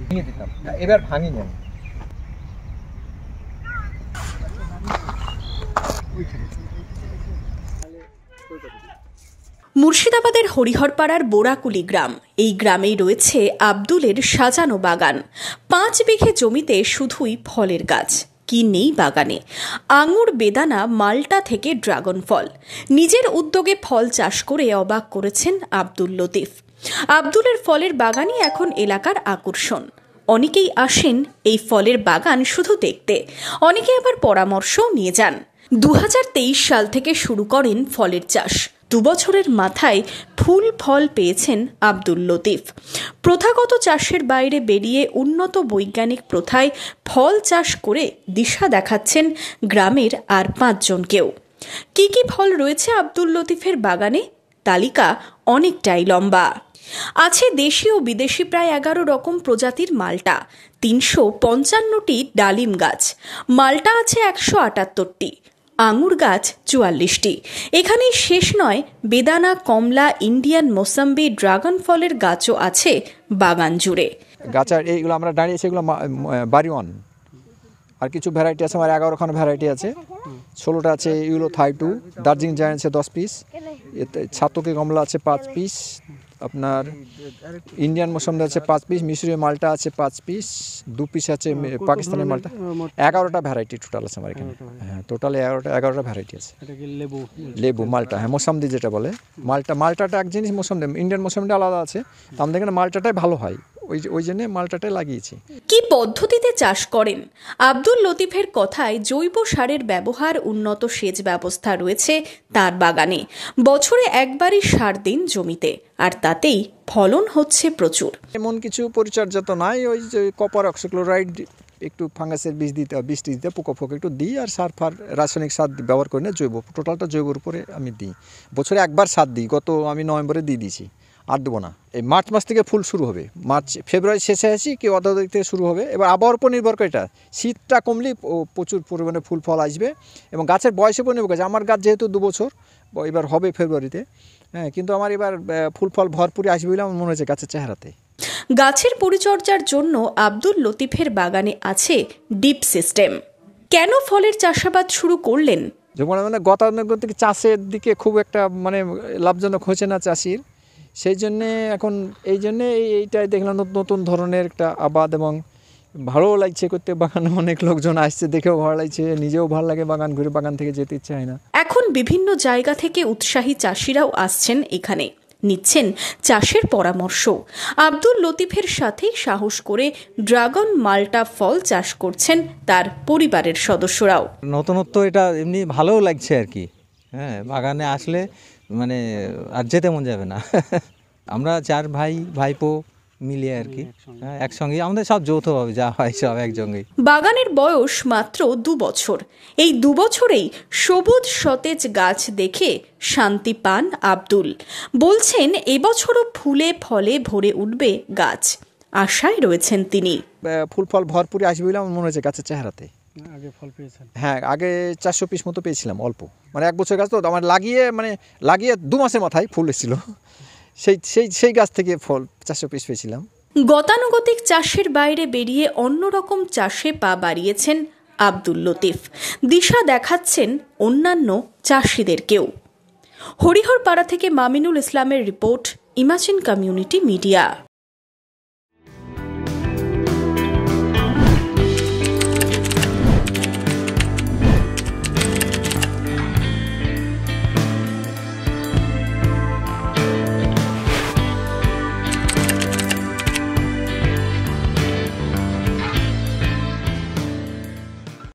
ভেঙে দিতাম, এবার ভাঙি নেন। মুর্শিদাবাদের হরিহরপাড়ার বোরাকুলি গ্রাম। এই গ্রামেই রয়েছে আব্দুলের সাজানো বাগান। 5 বিঘে জমিতে শুধুই ফলের গাছ। কি নেই বাগানে? আঙুর, বেদানা, মাল্টা থেকে ড্রাগন ফল। নিজের উদ্যোগে ফল চাষ করে অবাক করেছেন আব্দুল লতিফ। আব্দুলের ফলের বাগানই এখন এলাকার আকর্ষণ। অনেকেই আসেন এই ফলের বাগান শুধু দেখতে, অনেকে আবার পরামর্শও নিয়ে যান। 2023 সাল থেকে শুরু করেন ফলের চাষ। 2 বছরের মাথায় ফুল ফল পেয়েছেন আব্দুল লতিফ। প্রথাগত চাষের বাইরে বেরিয়ে উন্নত বৈজ্ঞানিক প্রথায় ফল চাষ করে দিশা দেখাচ্ছেন গ্রামের আর 5 জনকেও। কি কি ফল রয়েছে আব্দুল লতিফের বাগানে? তালিকা অনেকটাই লম্বা। আছে দেশি ও বিদেশি প্রায় 11 রকম প্রজাতির মাল্টা, 355টি ডালিম গাছ। মাল্টা আছে 178টি, আঙুর গাছ 44টি। এখানেই শেষ নয়, বেদানা, কমলা, ইন্ডিয়ান মোসাম্বি, ড্রাগন ফলের গাছও আছে বাগান জুড়ে। গাছ আর এইগুলো আমরা দাঁড়িয়েছি, এগুলো বাড়িওয়ান। আর কিছু ভ্যারাইটি আছে, আমার 11খানা ভ্যারাইটি আছে। 16টা আছে ইউলো থাই 2, দার্জিলিং জায়ান্ট আছে 10 পিস, ছাতকি কমলা আছে 5 পিস, আপনার ইন্ডিয়ান মৌসুমি আছে 5 পিস, মিশরীয় মালটা আছে 5 পিস, 2 পিস আছে পাকিস্তানি মালটা। 11টা ভ্যারাইটি টোটাল আছে আমার এখানে। হ্যাঁ, টোটাল 11টা ভ্যারাইটি আছে। লেবু মালটা, হ্যাঁ, মৌসাম্বি যেটা বলে মালটাটা এক জিনিস, মৌসাম্বি ইন্ডিয়ান মৌসাম্বিটা আলাদা আছে। তো আমাদের এখানে মালটাটাই ভালো হয়, ওই জন্য মালটাটাই লাগিয়েছি। কি পদ্ধতিতে চাষ করেন? আব্দুল লতিফের কথায় জৈব সারের ব্যবহার, উন্নত সেচ ব্যবস্থা রয়েছে তার বাগানে। বছরে একবারই সার দিন জমিতে, আর তাতেই ফলন হচ্ছে প্রচুর। এমন কিছু পরিচর্যা তো নাই, ওই যে কপার অক্সিক্লোরাইড, একটু ফাঙ্গাসের বীজ দিতে পোকা ফোক একটু দিই, আর সার রাসায়নিক সার ব্যবহার করি না, টোটালটা জৈবর উপরে আমি দিই। বছরে একবার সার দিই, আমি নভেম্বরে দিয়ে দিয়েছি, আর দেবো না। এই মার্চ মাস থেকে ফুল শুরু হবে, ফেব্রুয়ারি শেষে আসি কি অর্ধেক থেকে শুরু হবে। এবার আবহাওয়ার উপর নির্ভর করে, এটা শীতটা কমলেই প্রচুর পরিমাণে ফুল ফল আসবে, এবং গাছের বয়সের উপর নির্ভর করছে। আমার গাছ যেহেতু 2 বছর, এবার হবে ফেব্রুয়ারিতে, হ্যাঁ, কিন্তু আমার এবার ফুল ফল ভরপুরে আসবে বলে আমার মনে হচ্ছে গাছের চেহারাতে। গাছের পরিচর্যার জন্য আব্দুল লতিফের বাগানে আছে ডিপ সিস্টেম। কেন ফলের চাষাবাদ শুরু করলেন? যখন গতানুগতিক চাষের দিকে খুব একটা লাভজনক হচ্ছে না চাষির, সেই জন্যে এখন এইটাই দেখলাম নতুন ধরনের একটা আবাদ, এবং ভালোও লাগছে করতে। বাগানে অনেক লোকজন আসছে, দেখেও ভালো লাগছে, নিজেও ভালো লাগে, বাগান ঘুরে বাগান থেকে যেতে ইচ্ছে হয় না। এখন বিভিন্ন জায়গা থেকে উৎসাহী চাষিরাও আসছেন এখানে, নিচ্ছেন চাষের পরামর্শ। আব্দুল লতিফের সাথেই সাহস করে ড্রাগন, মাল্টা ফল চাষ করছেন তার পরিবারের সদস্যরাও। নতুনত্ব এটা এমনি ভালোও লাগছে আর কি। হ্যাঁ, বাগানে আসলে আর যেতে মন যাবে না। আমরা 4 ভাইপো মিলিয়ে আর কি, একসঙ্গে আমাদের সব যৌথভাবে যা হয় সব একসঙ্গেই। বাগানের বয়স মাত্র 2 বছর। এই 2 বছরেই সবুজ সতেজ গাছ দেখে শান্তি পান আব্দুল। বলছেন এবছরও ফুলে ফলে ভরে উঠবে গাছ, আশায় রয়েছেন তিনি। ফুল ফল ভরপুরে আসবে বলে আমার মনে হচ্ছে গাছের চেহারাতে। আগে ফল পেয়েছেন? হ্যাঁ, আগে 400 পিস মতো পেয়েছিলাম, অল্প, 1 বছর গাছ তো আমার লাগিয়ে 2 মাসের মাথায় ফুল এসেছিল। সেই গাছ থেকে ফল 400 পিস পেয়েছিলাম। গতানুগতিক চাষের বাইরে বেরিয়ে অন্যরকম চাষে পা বাড়িয়েছেন আব্দুল লতিফ। দিশা দেখাচ্ছেন অন্যান্য চাষিদেরকেও। হরিহরপাড়া থেকে মামিনুল ইসলামের রিপোর্ট, ইমাজিন কমিউনিটি মিডিয়া।